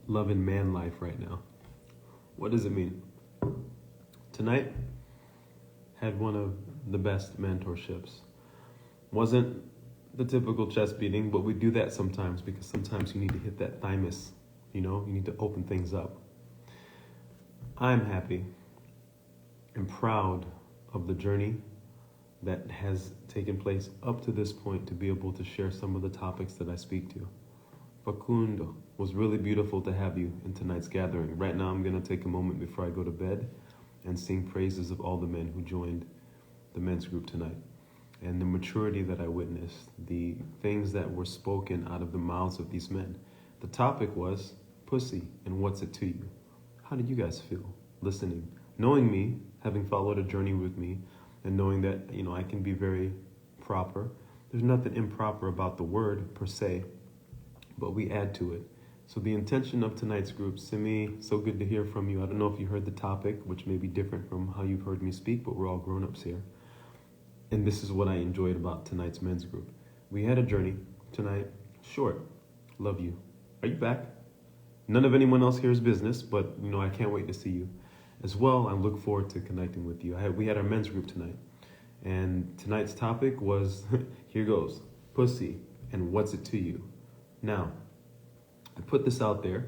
loving man life right now. What does it mean? Tonight, had one of the best mentorships. Wasn't the typical chest beating, but we do that sometimes because sometimes you need to hit that thymus, you need to open things up. I'm happy and proud of the journey that has taken place up to this point to be able to share some of the topics that I speak to. Facundo, was really beautiful to have you in tonight's gathering. Right now I'm going to take a moment before I go to bed and sing praises of all the men who joined the men's group tonight. And the maturity that I witnessed, the things that were spoken out of the mouths of these men. The topic was pussy and what's it to you? How did you guys feel listening? Knowing me, having followed a journey with me, and knowing that, I can be very proper. There's nothing improper about the word per se, but we add to it. So the intention of tonight's group, Simi, so good to hear from you. I don't know if you heard the topic, which may be different from how you've heard me speak, but we're all grown-ups here. And this is what I enjoyed about tonight's men's group. We had a journey tonight, short. Love you. Are you back? None of anyone else here's business, but I can't wait to see you. As well, I look forward to connecting with you. We had our men's group tonight. And tonight's topic was, here goes, pussy and what's it to you? Now, I put this out there,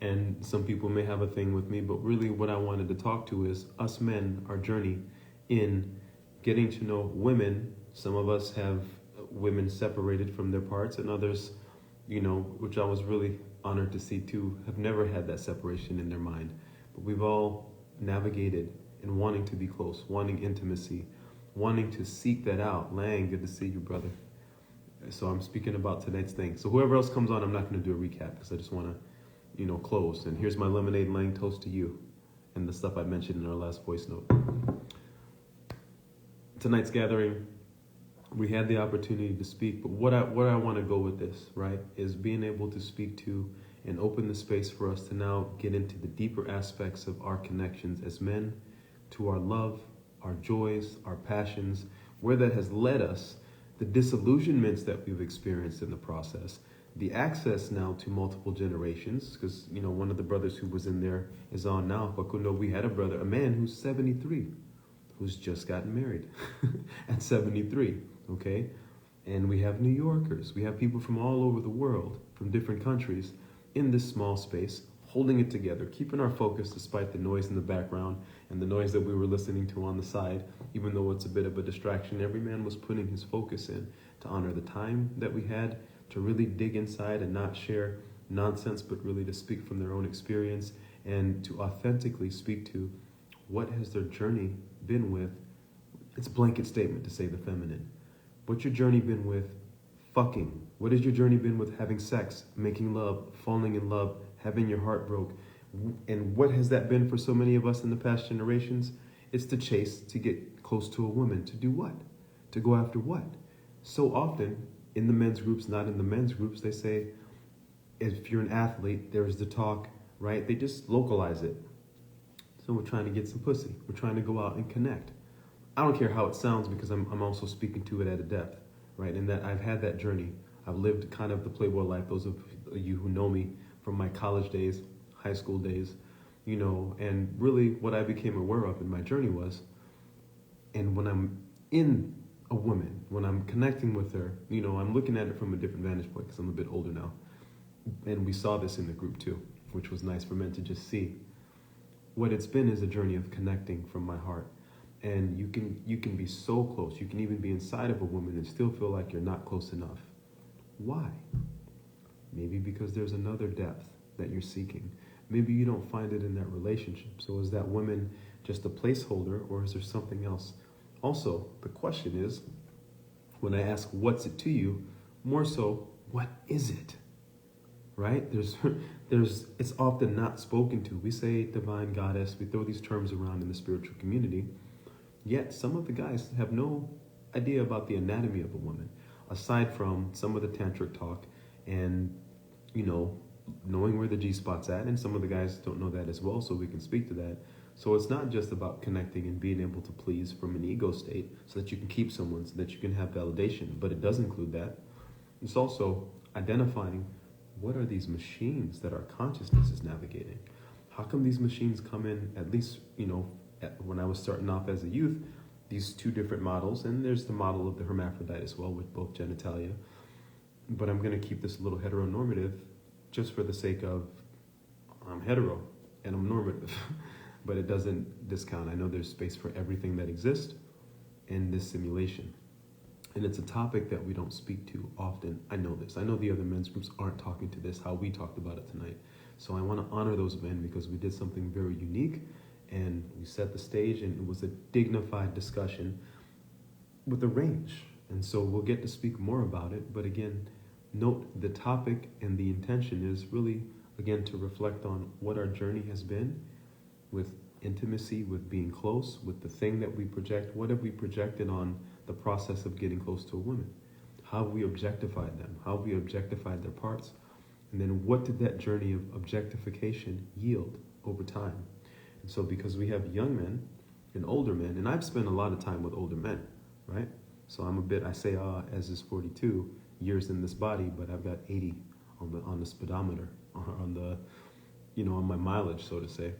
and some people may have a thing with me, but really what I wanted to talk to is us men, our journey in getting to know women. Some of us have women separated from their parts, and others, which I was really honored to see too, have never had that separation in their mind. But we've all navigated in wanting to be close, wanting intimacy, wanting to seek that out. Lang, good to see you, brother. So I'm speaking about tonight's thing. So whoever else comes on, I'm not going to do a recap because I just want to, close. And here's my lemonade Lang toast to you and the stuff I mentioned in our last voice note. Tonight's gathering, we had the opportunity to speak, but what I want to go with this, right, is being able to speak to and open the space for us to now get into the deeper aspects of our connections as men, to our love, our joys, our passions, where that has led us, the disillusionments that we've experienced in the process, the access now to multiple generations, because, one of the brothers who was in there is on now. Facundo, we had a man who's 73, who's just gotten married at 73, okay? And we have New Yorkers. We have people from all over the world, from different countries, in this small space, holding it together, keeping our focus despite the noise in the background and the noise that we were listening to on the side. Even though it's a bit of a distraction, every man was putting his focus in to honor the time that we had, to really dig inside and not share nonsense, but really to speak from their own experience and to authentically speak to what has their journey been with. It's a blanket statement to say the feminine. What's your journey been with fucking? What has your journey been with having sex, making love, falling in love, having your heart broke? And what has that been for so many of us in the past generations? It's the chase to get close to a woman. To do what? To go after what? So often in the men's groups, not in the men's groups, they say, if you're an athlete, there's the talk, right? They just localize it. So we're trying to get some pussy. We're trying to go out and connect. I don't care how it sounds because I'm also speaking to it at a depth, right? And that I've had that journey. I've lived kind of the Playboy life. Those of you who know me from my college days, high school days, and really what I became aware of in my journey was, and when I'm in a woman, when I'm connecting with her, I'm looking at it from a different vantage point because I'm a bit older now. And we saw this in the group too, which was nice for men to just see. What it's been is a journey of connecting from my heart. And you can be so close. You can even be inside of a woman and still feel like you're not close enough. Why? Maybe because there's another depth that you're seeking. Maybe you don't find it in that relationship. So is that woman just a placeholder, or is there something else? Also, the question is, when I ask what's it to you, more so, what is it? Right? It's often not spoken to. We say divine goddess, we throw these terms around in the spiritual community, yet some of the guys have no idea about the anatomy of a woman, aside from some of the tantric talk and, knowing where the G-spot's at, and some of the guys don't know that as well, so we can speak to that. So it's not just about connecting and being able to please from an ego state so that you can keep someone, so that you can have validation, but it does include that. It's also identifying what are these machines that our consciousness is navigating? How come these machines come in, at least, when I was starting off as a youth, these two different models, and there's the model of the hermaphrodite as well with both genitalia. But I'm going to keep this a little heteronormative just for the sake of I'm hetero and I'm normative, but it doesn't discount. I know there's space for everything that exists in this simulation. And it's a topic that we don't speak to often. I know this. I know the other men's groups aren't talking to this, how we talked about it tonight. So I want to honor those men because we did something very unique and we set the stage, and it was a dignified discussion with a range. And so we'll get to speak more about it. But again, note the topic and the intention is really, again, to reflect on what our journey has been with intimacy, with being close, with the thing that we project. What have we projected on the process of getting close to a woman? How have we objectified them? How have we objectified their parts? And then what did that journey of objectification yield over time? And so because we have young men and older men, and I've spent a lot of time with older men, right? So I'm I say as is 42 years in this body, but I've got 80 on the speedometer, on my mileage, so to say.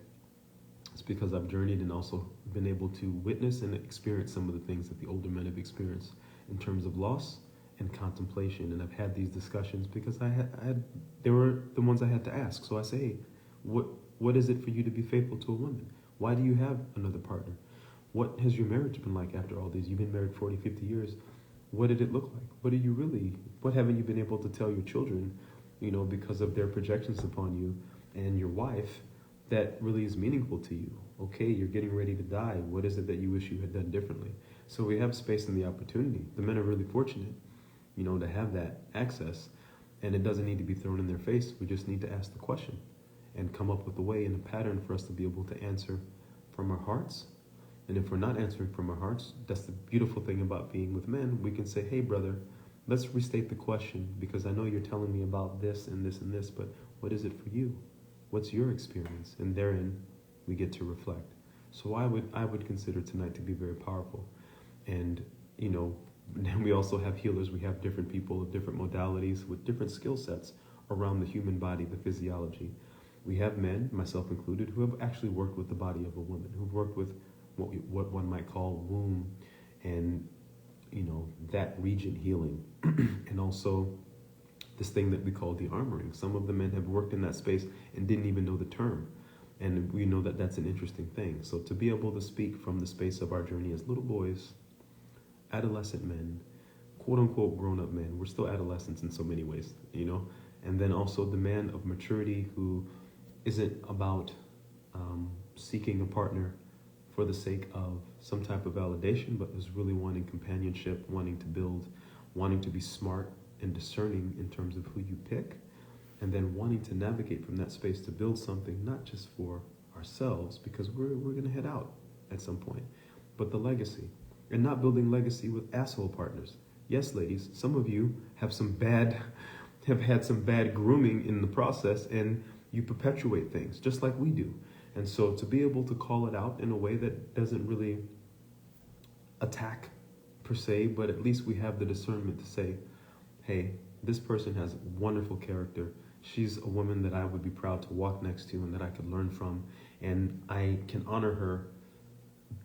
It's because I've journeyed and also been able to witness and experience some of the things that the older men have experienced in terms of loss and contemplation. And I've had these discussions because they were the ones I had to ask. So I say, hey, what is it for you to be faithful to a woman? Why do you have another partner? What has your marriage been like after all these? You've been married 40, 50 years. What did it look like? What haven't you been able to tell your children, because of their projections upon you and your wife, that really is meaningful to you? Okay, you're getting ready to die. What is it that you wish you had done differently? So we have space and the opportunity. The men are really fortunate, to have that access, and it doesn't need to be thrown in their face. We just need to ask the question and come up with a way and a pattern for us to be able to answer from our hearts. And if we're not answering from our hearts, that's the beautiful thing about being with men. We can say, hey, brother, let's restate the question, because I know you're telling me about this and this and this, but what is it for you? What's your experience? And therein, we get to reflect. So I would consider tonight to be very powerful. And, then we also have healers. We have different people of different modalities with different skill sets around the human body, the physiology. We have men, myself included, who have actually worked with the body of a woman, who've worked with what one might call womb and, that region healing. And also this thing that we call the armoring. Some of the men have worked in that space and didn't even know the term. And we know that that's an interesting thing. So to be able to speak from the space of our journey as little boys, adolescent men, quote unquote grown-up men, we're still adolescents in so many ways, and then also the man of maturity who isn't about seeking a partner for the sake of some type of validation, but is really wanting companionship, wanting to build, wanting to be smart and discerning in terms of who you pick, and then wanting to navigate from that space to build something not just for ourselves, because we're going to head out at some point, but the legacy. And not building legacy with asshole partners. Yes, ladies, some of you have had some bad grooming in the process, and you perpetuate things just like we do. And so to be able to call it out in a way that doesn't really attack per se, but at least we have the discernment to say, hey, this person has wonderful character. She's a woman that I would be proud to walk next to and that I could learn from. And I can honor her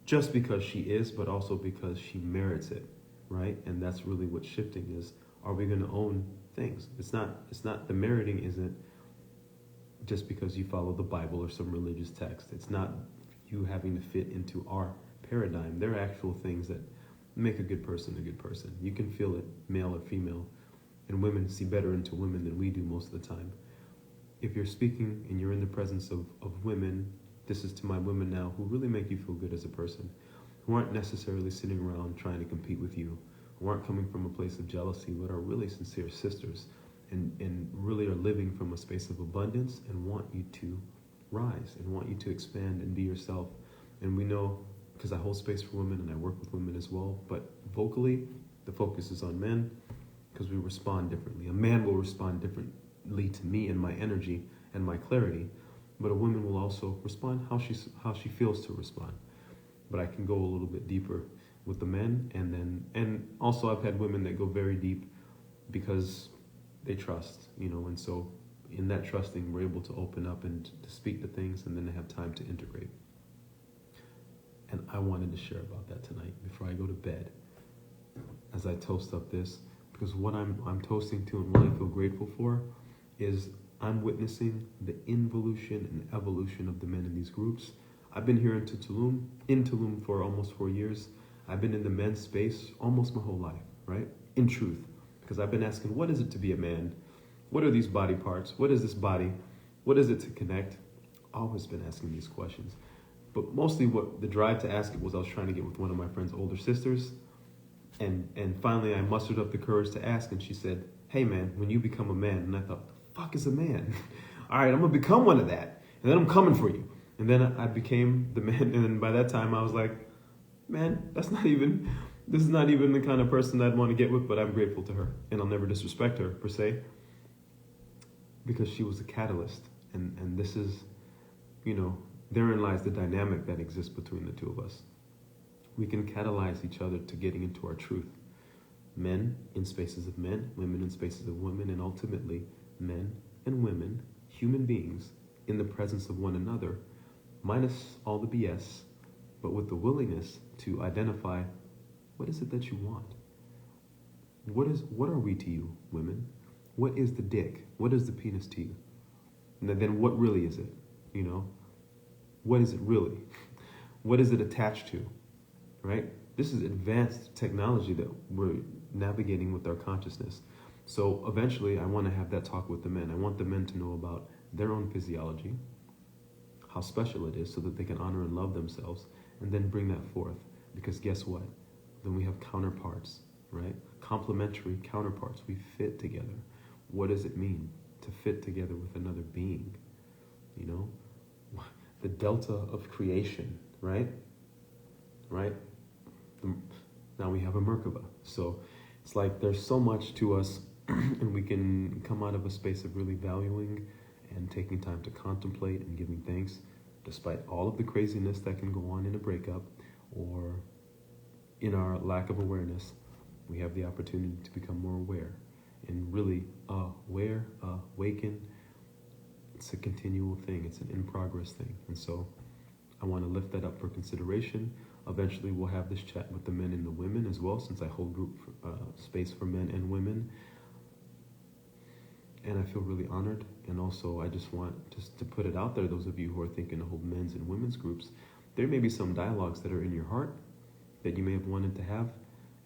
just because she is, but also because she merits it, right? And that's really what shifting is. Are we going to own things? It's not the meriting isn't just because you follow the Bible or some religious text. It's not you having to fit into our paradigm. There are actual things that make a good person a good person. You can feel it, male or female, and women see better into women than we do most of the time. If you're speaking and you're in the presence of women, this is to my women now, who really make you feel good as a person, who aren't necessarily sitting around trying to compete with you, who aren't coming from a place of jealousy, but are really sincere sisters and really are living from a space of abundance and want you to rise and want you to expand and be yourself. And we know, because I hold space for women and I work with women as well, but vocally, the focus is on men because we respond differently. A man will respond differently to me and my energy and my clarity, but a woman will also respond how she feels to respond. But I can go a little bit deeper with the men, and also I've had women that go very deep because they trust, and so in that trusting, we're able to open up and to speak to things, and then to have time to integrate. And I wanted to share about that tonight before I go to bed, as I toast up this, because what I'm toasting to and what I feel grateful for is I'm witnessing the involution and evolution of the men in these groups. I've been here in Tulum for almost 4 years. I've been in the men's space almost my whole life, right? In truth, because I've been asking, what is it to be a man? What are these body parts? What is this body? What is it to connect? Always been asking these questions. But mostly what the drive to ask it was, I was trying to get with one of my friend's older sisters. And finally I mustered up the courage to ask, and she said, hey man, when you become a man, and I thought, the fuck is a man? All right, I'm gonna become one of that, and then I'm coming for you. And then I became the man, and then by that time I was like, man, this is not even the kind of person I'd want to get with, but I'm grateful to her, and I'll never disrespect her per se, because she was a catalyst, and this is, therein lies the dynamic that exists between the two of us. We can catalyze each other to getting into our truth. Men in spaces of men, women in spaces of women, and ultimately men and women, human beings, in the presence of one another, minus all the BS, but with the willingness to identify, what is it that you want? What are we to you, women? What is the dick? What is the penis to you? And then what really is it? What is it really? What is it attached to? Right? This is advanced technology that we're navigating with our consciousness. So eventually I want to have that talk with the men. I want the men to know about their own physiology, how special it is, so that they can honor and love themselves, and then bring that forth. Because guess what? Then we have counterparts, right? Complementary counterparts. We fit together. What does it mean to fit together with another being? The delta of creation, right? Now we have a Merkaba. So it's like there's so much to us, and we can come out of a space of really valuing and taking time to contemplate and giving thanks, despite all of the craziness that can go on in a breakup or in our lack of awareness. We have the opportunity to become more aware and really awaken. It's a continual thing. It's an in-progress thing. And so I want to lift that up for consideration. Eventually we'll have this chat with the men and the women as well, since I hold group space for men and women. And I feel really honored. And also I just want to put it out there, those of you who are thinking to hold men's and women's groups, there may be some dialogues that are in your heart that you may have wanted to have.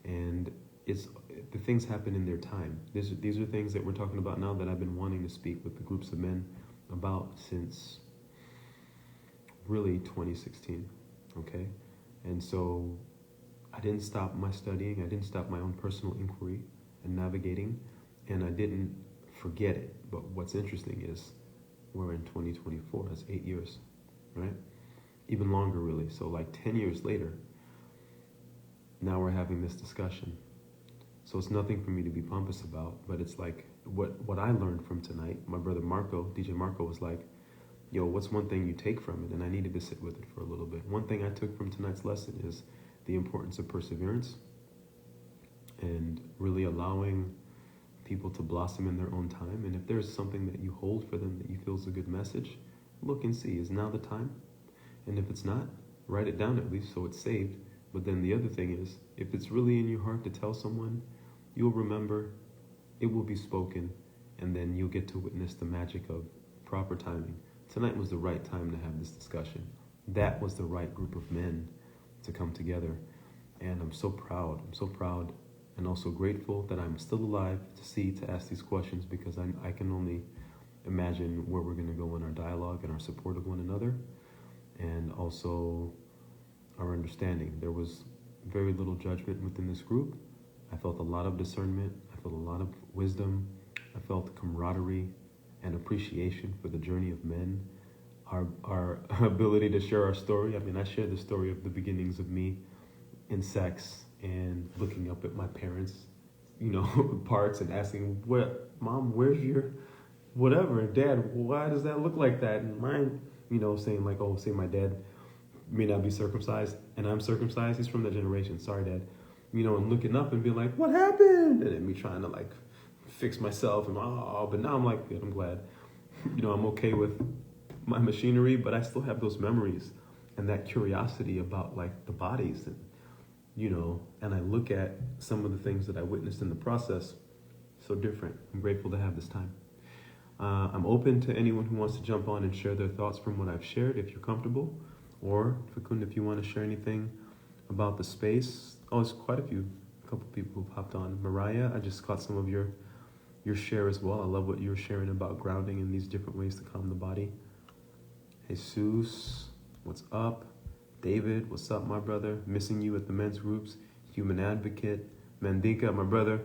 And the things happen in their time. These are things that we're talking about now that I've been wanting to speak with the groups of men about since really 2016, okay? And so I didn't stop my studying, I didn't stop my own personal inquiry and navigating, and I didn't forget it. But what's interesting is we're in 2024, that's 8 years, right? Even longer really, so like 10 years later, now we're having this discussion. So it's nothing for me to be pompous about, but it's like what I learned from tonight. My brother DJ Marco was like, yo, what's one thing you take from it? And I needed to sit with it for a little bit. One thing I took from tonight's lesson is the importance of perseverance and really allowing people to blossom in their own time. And if there's something that you hold for them that you feel is a good message, look and see, is now the time? And if it's not, write it down at least so it's saved. But then the other thing is, if it's really in your heart to tell someone, you'll remember, it will be spoken, and then you'll get to witness the magic of proper timing. Tonight was the right time to have this discussion. That was the right group of men to come together. And I'm so proud and also grateful that I'm still alive to ask these questions, because I can only imagine where we're going to go in our dialogue and our support of one another, and also our understanding. There was very little judgment within this group. I felt a lot of discernment. I felt a lot of wisdom. I felt camaraderie and appreciation for the journey of men, our ability to share our story. I mean, I share the story of the beginnings of me in sex and looking up at my parents, parts, and asking, Mom, where's your whatever? Dad, why does that look like that? And mine, saying like, oh, say my dad may not be circumcised and I'm circumcised. He's from that generation. Sorry, Dad. And looking up and being like, what happened? And then me trying to like fix myself but now I'm like, good, I'm glad. I'm okay with my machinery, but I still have those memories and that curiosity about like the bodies and I look at some of the things that I witnessed in the process, so different. I'm grateful to have this time. I'm open to anyone who wants to jump on and share their thoughts from what I've shared, if you're comfortable, or Fakund, if you want to share anything about the space. Oh, there's quite a couple people who've hopped on. Mariah, I just caught some of your share as well. I love what you were sharing about grounding in these different ways to calm the body. Jesus, what's up? David, what's up, my brother? Missing you at the men's groups. Human advocate. Mandinka, my brother.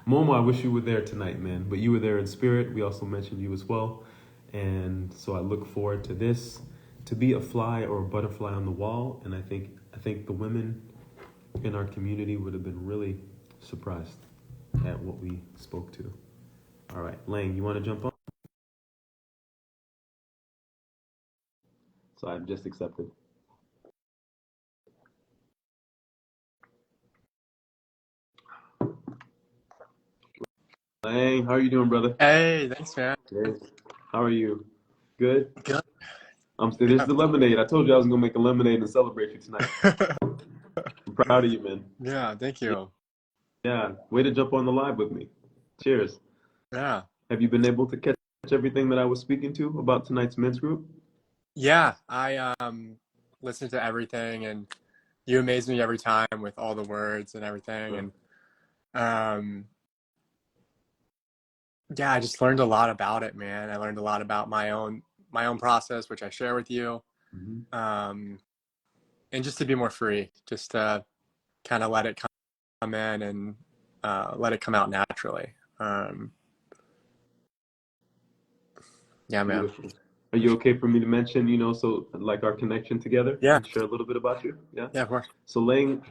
Momo, I wish you were there tonight, man. But you were there in spirit. We also mentioned you as well. And so I look forward to this, to be a fly or a butterfly on the wall. And I think the women in our community would have been really surprised at what we spoke to. All right, Lang, you want to jump on? So I've just accepted. Lang, how are you doing, brother? Hey, thanks, man. Good. How are you? Good? Good. There's Yeah. the lemonade. I told you I was going to make a lemonade and celebrate you tonight. I'm proud of you, man. Yeah, thank you. Yeah, way to jump on the live with me. Cheers. Yeah. Have you been able to catch everything that I was speaking to about tonight's men's group? Yeah, I listened to everything, and you amaze me every time with all the words and everything. And um yeah, I just learned a lot about it, man. I learned a lot about my own process, which I share with you. Mm-hmm. And just to be more free, just to kind of let it come in and let it come out naturally. Yeah, man. Beautiful. Are you okay for me to mention, so like our connection together Yeah. and share a little bit about you? Yeah. Yeah, of course. So Lang,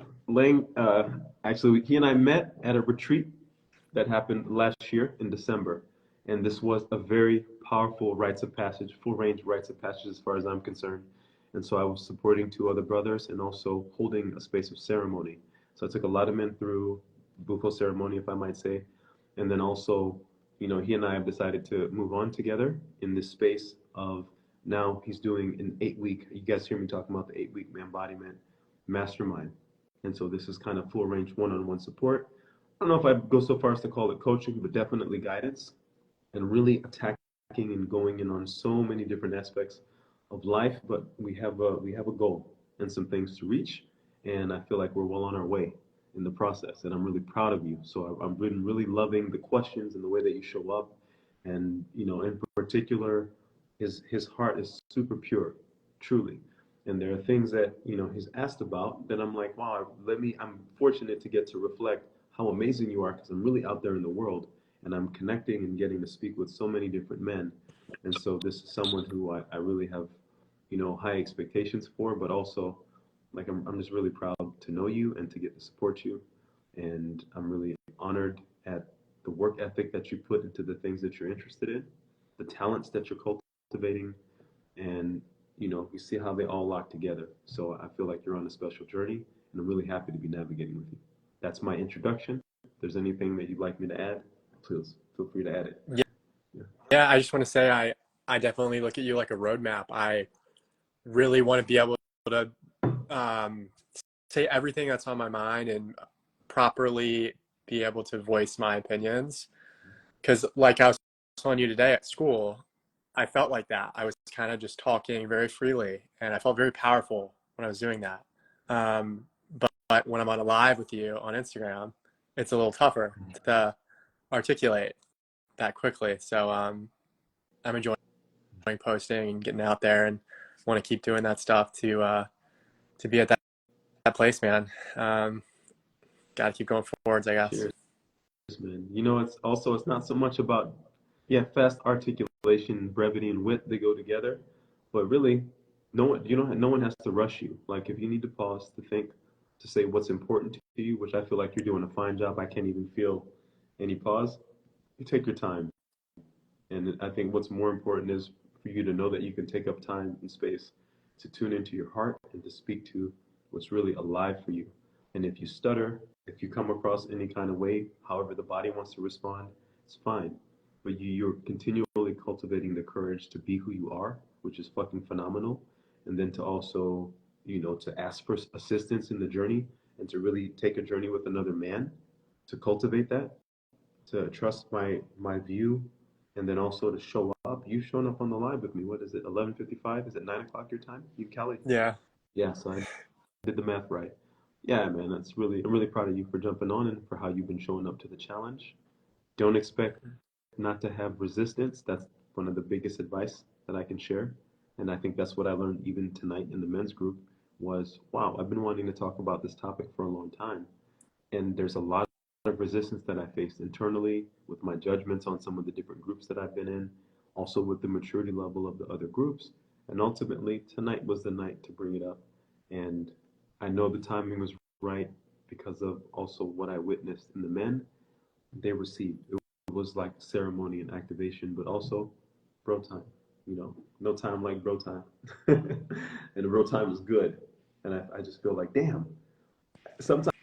actually, he and I met at a retreat that happened last year in December, and this was a very powerful rites of passage, full range rites of passage as far as I'm concerned. And so I was supporting two other brothers and also holding a space of ceremony. So I took a lot of men through Bufo ceremony, if I might say, and then also, he and I have decided to move on together in this space of now he's doing an 8 week. You guys hear me talking about the 8 week Manbodiment Mastermind, and so this is kind of full range one-on-one support. I don't know if I go so far as to call it coaching, but definitely guidance and really attacking and going in on so many different aspects of life. But we have a goal and some things to reach, and I feel like we're well on our way in the process, and I'm really proud of you. So I've been really loving the questions and the way that you show up, and in particular, his heart is super pure, truly. And there are things that he's asked about that I'm like, wow, I'm fortunate to get to reflect how amazing you are because I'm really out there in the world and I'm connecting and getting to speak with so many different men. And so this is someone who I really have, high expectations for, but also like I'm just really proud to know you and to get to support you. And I'm really honored at the work ethic that you put into the things that you're interested in, the talents that you're cultivating, and you see how they all lock together. So I feel like you're on a special journey, and I'm really happy to be navigating with you. That's my introduction. If there's anything that you'd like me to add, please feel free to add it. Yeah. Yeah. Yeah, I just want to say I definitely look at you like a roadmap. I really want to be able to um, say everything that's on my mind and properly be able to voice my opinions. Because, like I was telling you today at school, I felt like that. I was kind of just talking very freely, and I felt very powerful when I was doing that. But when I'm on a live with you on Instagram, it's a little tougher to articulate that quickly. So I'm enjoying posting and getting out there, and want to keep doing that stuff to be at that place, man. Got to keep going forwards, I guess. Cheers, man. It's not so much about fast articulation, brevity, and wit. They go together, but really, no one has to rush you. Like if you need to pause to think, to say what's important to you, which I feel like you're doing a fine job. I can't even feel any pause. You take your time. And I think what's more important is for you to know that you can take up time and space to tune into your heart and to speak to what's really alive for you. And if you stutter, if you come across any kind of way, however the body wants to respond, it's fine. but you're continually cultivating the courage to be who you are, which is fucking phenomenal. And then to also, to ask for assistance in the journey and to really take a journey with another man, to cultivate that, to trust my view, and then also to show up. You've shown up on the live with me. What is it? 11:55? Is it 9 o'clock your time? You, Kelly? Yeah. Yeah. So I did the math right. Yeah, man. I'm really proud of you for jumping on and for how you've been showing up to the challenge. Don't expect not to have resistance. That's one of the biggest advice that I can share. And I think that's what I learned even tonight in the men's group was, wow, I've been wanting to talk about this topic for a long time. And there's a lot of resistance that I faced internally with my judgments on some of the different groups that I've been in, also with the maturity level of the other groups. And ultimately, tonight was the night to bring it up. And I know the timing was right because of also what I witnessed in the men. They received. It was like ceremony and activation, but also bro time. No time like bro time. And bro time is good. And I just feel like, damn, sometimes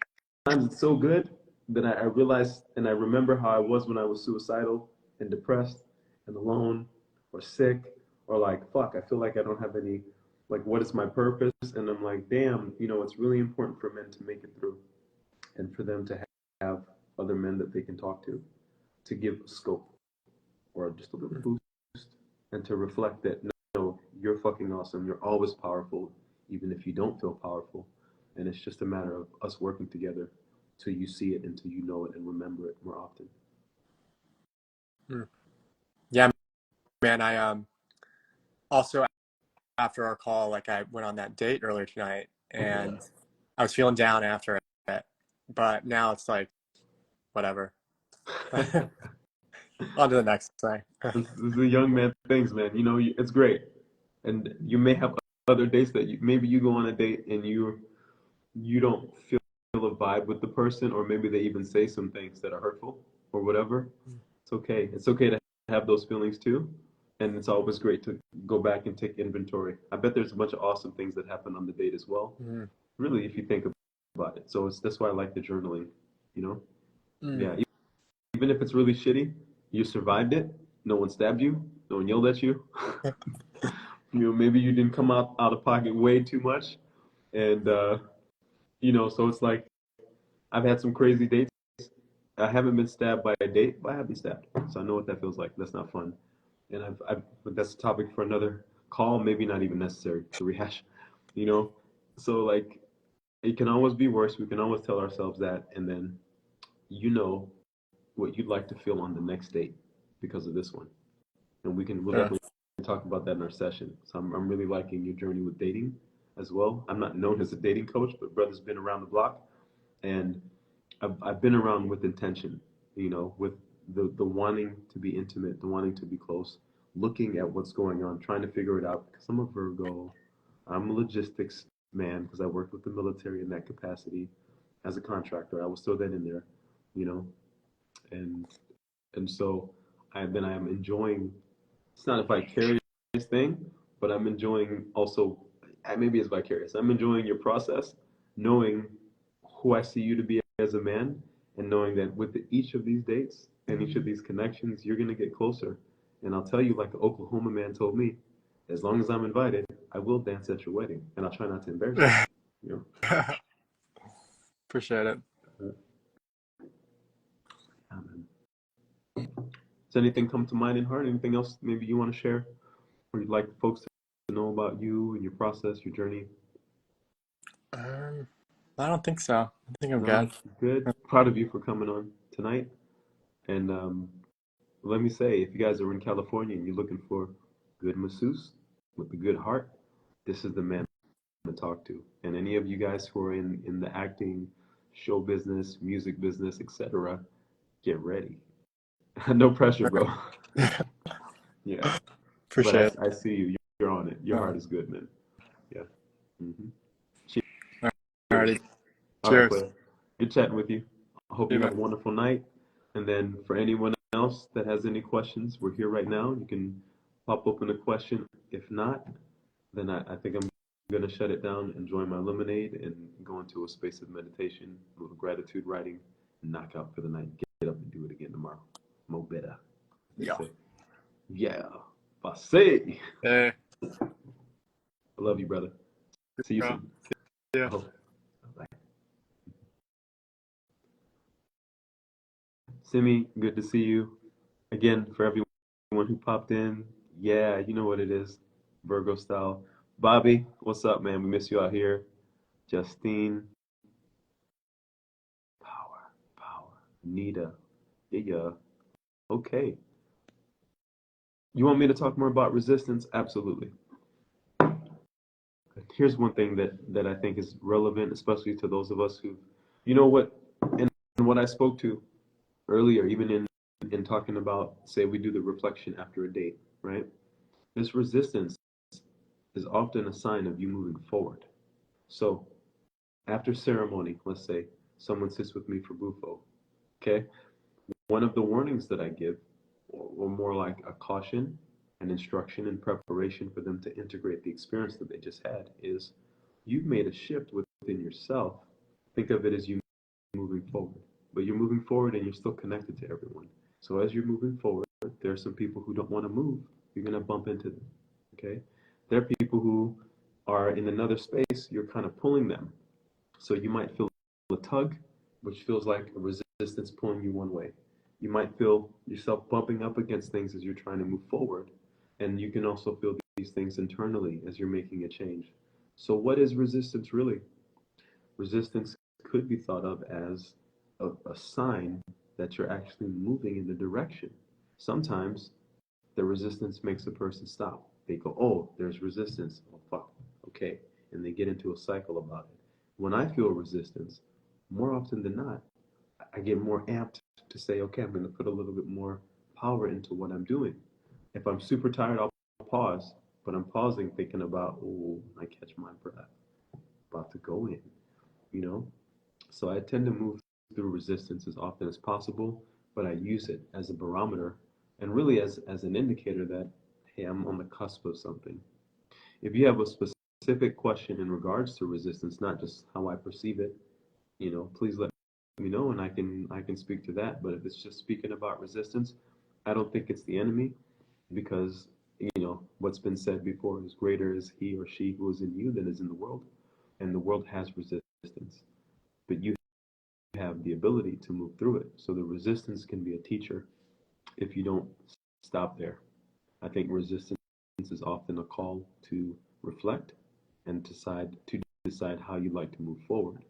it's so good that I realize and I remember how I was when I was suicidal and depressed and alone or sick or like, fuck, I feel like I don't have any, like, what is my purpose? And I'm like, damn, it's really important for men to make it through and for them to have other men that they can talk to give scope or just a little boost and to reflect that, no, you're fucking awesome. You're always powerful, even if you don't feel powerful. And it's just a matter of us working together till you see it, until you know it and remember it more often. Yeah, man. I also after our call, like I went on that date earlier tonight, and I was feeling down after it, but now it's like whatever. On to the next thing. This is the young man things, man. It's great, and you may have other dates that maybe you go on a date and you don't feel a vibe with the person, or maybe they even say some things that are hurtful or whatever. It's okay. It's okay to have those feelings too. And it's always great to go back and take inventory. I bet there's a bunch of awesome things that happen on the date as well. Mm. Really, if you think about it. So that's why I like the journaling, you know? Yeah. Even if it's really shitty, you survived it. No one stabbed you. No one yelled at you. Maybe you didn't come out of pocket way too much. And, so it's like, I've had some crazy dates. I haven't been stabbed by a date, but I have been stabbed. So I know what that feels like. That's not fun. And but that's a topic for another call, maybe not even necessary to rehash, you know? So like, it can always be worse. We can always tell ourselves that. And then, what you'd like to feel on the next date because of this one. And we'll definitely talk about that in our session. So I'm really liking your journey with dating as well. I'm not known as a dating coach, but brother's been around the block. And I've been around with intention, with the wanting to be intimate, the wanting to be close, looking at what's going on, trying to figure it out. Because I'm a Virgo, I'm a logistics man because I worked with the military in that capacity as a contractor. I will throw that in there, you know, and so I am enjoying. It's not a vicarious thing, but I'm enjoying also. Maybe it's vicarious. I'm enjoying your process, knowing who I see you to be as a man, and knowing that with each of these dates and each of these connections, you're gonna get closer. And I'll tell you, like the Oklahoma man told me, as long as I'm invited, I will dance at your wedding, and I'll try not to embarrass you. Appreciate it. Does anything come to mind in heart? Anything else maybe you want to share, or you'd like folks to know about you and your process, your journey? I don't think so. I think I'm good. Good. Proud of you for coming on tonight. And let me say, if you guys are in California and you're looking for good masseuse with a good heart, this is the man to talk to. And any of you guys who are in the acting, show business, music business, etc., get ready. No pressure, bro. Yeah. Appreciate it. But I see you. You're on it. Your heart is good, man. Yeah. Mm-hmm. Cheers. Alrighty. All right, Cheers. player. Good chatting with you. I hope you have a wonderful night. And then for anyone else that has any questions, we're here right now. You can pop open a question. If not, then I think I'm going to shut it down, enjoy my lemonade, and go into a space of meditation, a little gratitude writing, and knock out for the night. Get up and do it again tomorrow. Mo better. Yeah. Say, yeah, Base. Eh, I love you, brother. See you yeah. soon. Yeah. Oh, bye. Simi, good to see you. Again, for everyone who popped in, yeah, you know what it is, Virgo style. Bobby, what's up, man? We miss you out here. Justine, power, power. Nita, yeah. Okay. You want me to talk more about resistance? Absolutely. Here's one thing that I think is relevant, especially to those of us who, you know what, and what I spoke to earlier, even in talking about, say, we do the reflection after a date, right? This resistance is often a sign of you moving forward. So after ceremony, let's say someone sits with me for Bufo, okay? One of the warnings that I give, or more like a caution, an instruction and preparation for them to integrate the experience that they just had, is you've made a shift within yourself. Think of it as you moving forward, but you're moving forward and you're still connected to everyone. So as you're moving forward, there are some people who don't want to move. You're going to bump into them, okay? There are people who are in another space. You're kind of pulling them. So you might feel a tug, which feels like a resistance pulling you one way. You might feel yourself bumping up against things as you're trying to move forward. And you can also feel these things internally as you're making a change. So, what is resistance really? Resistance could be thought of as a sign that you're actually moving in the direction. Sometimes the resistance makes a person stop. They go, oh, there's resistance. Oh, fuck. Okay. And they get into a cycle about it. When I feel resistance, more often than not, I get more amped to say, okay, I'm going to put a little bit more power into what I'm doing. If I'm super tired, I'll pause, but I'm pausing thinking about, oh, I catch my breath, about to go in, you know? So I tend to move through resistance as often as possible, but I use it as a barometer and really as an indicator that, hey, I'm on the cusp of something. If you have a specific question in regards to resistance, not just how I perceive it, please let me know and I can speak to that. But if it's just speaking about resistance, I don't think it's the enemy because what's been said before is greater is he or she who is in you than is in the world. And the world has resistance. But you have the ability to move through it. So the resistance can be a teacher if you don't stop there. I think resistance is often a call to reflect and decide how you'd like to move forward.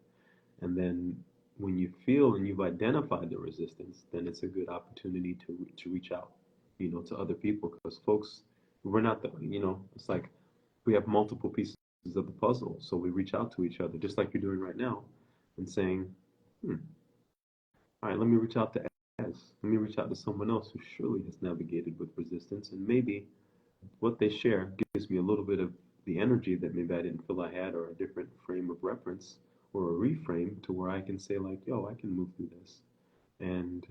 And then when you feel and you've identified the resistance, then it's a good opportunity to reach out, to other people because folks, we're not it's like we have multiple pieces of the puzzle. So we reach out to each other, just like you're doing right now, and saying, all right, let me reach out to Ez. Let me reach out to someone else who surely has navigated with resistance, and maybe what they share gives me a little bit of the energy that maybe I didn't feel I had, or a different frame of reference, or a reframe to where I can say like, yo, I can move through this. And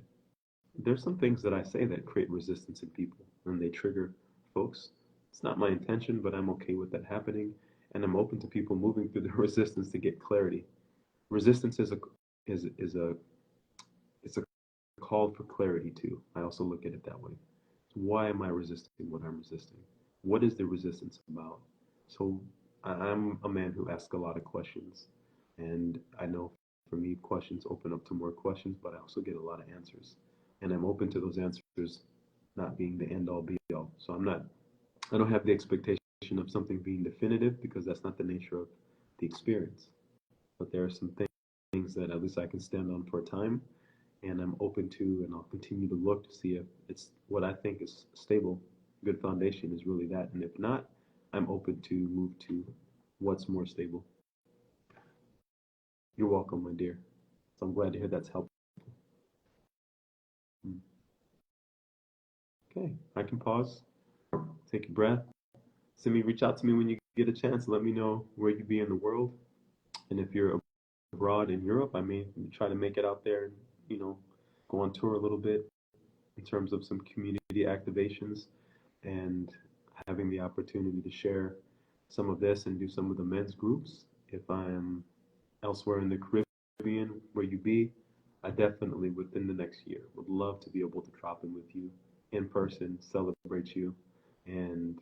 there's some things that I say that create resistance in people, and they trigger folks. It's not my intention, but I'm okay with that happening, and I'm open to people moving through the resistance to get clarity. Resistance is a it's a call for clarity too. I also look at it that way. So why am I resisting what I'm resisting? What is the resistance about? So I'm a man who asks a lot of questions, and I know for me, questions open up to more questions, but I also get a lot of answers, and I'm open to those answers not being the end all be all. So I don't have the expectation of something being definitive because that's not the nature of the experience. But there are some things that at least I can stand on for a time, and I'm open to, and I'll continue to look to see if it's what I think is stable. Good foundation is really that, and if not, I'm open to move to what's more stable. You're welcome, my dear. So I'm glad to hear that's helpful. Okay, I can pause, take a breath. Send me, reach out to me when you get a chance. Let me know where you be in the world, and if you're abroad in Europe, I may try to make it out there and go on tour a little bit in terms of some community activations and having the opportunity to share some of this and do some of the men's groups. If I am elsewhere in the Caribbean where you be, I definitely within the next year would love to be able to drop in with you in person, celebrate you, and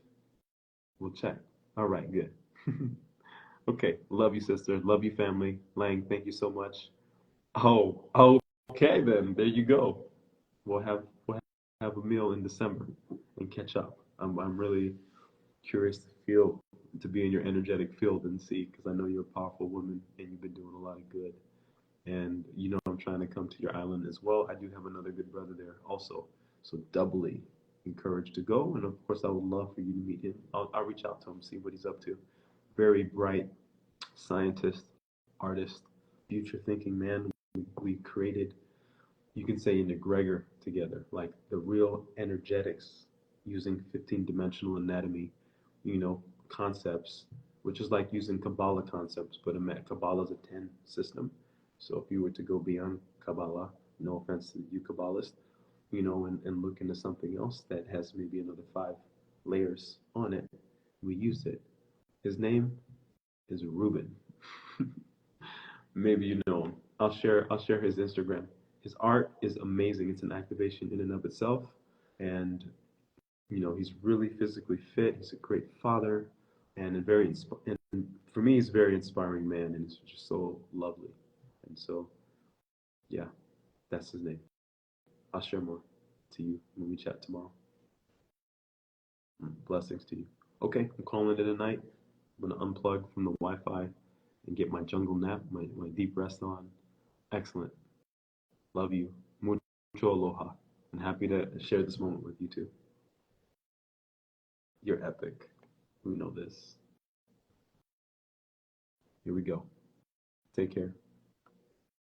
we'll check. All right, good. Okay, love you, sister. Love you, family. Lang, thank you so much. Oh, okay then. There you go. We'll have a meal in December and catch up. I'm really curious to be in your energetic field and see, because I know you're a powerful woman and you've been doing a lot of good. And you know I'm trying to come to your island as well. I do have another good brother there also, so doubly encouraged to go. And of course, I would love for you to meet him. I'll reach out to him, see what he's up to. Very bright scientist, artist, future thinking man. We created, you can say, an egregor together, like the real energetics using 15-dimensional anatomy, concepts, which is like using Kabbalah concepts, but Kabbalah is a 10 system. So if you were to go beyond Kabbalah, no offense to you Kabbalists, and look into something else that has maybe another 5 layers on it, we use it. His name is Ruben. Maybe you know him. I'll share his Instagram. His art is amazing. It's an activation in and of itself, and he's really physically fit. He's a great father, and and for me, he's a very inspiring man, and it's just so lovely. And so, yeah, that's his name. I'll share more to you when we chat tomorrow. Blessings to you. Okay, I'm calling it a night. I'm gonna unplug from the Wi-Fi and get my jungle nap, my deep rest on. Excellent. Love you. Mucho aloha. And happy to share this moment with you too. You're epic. We know this. Here we go. Take care.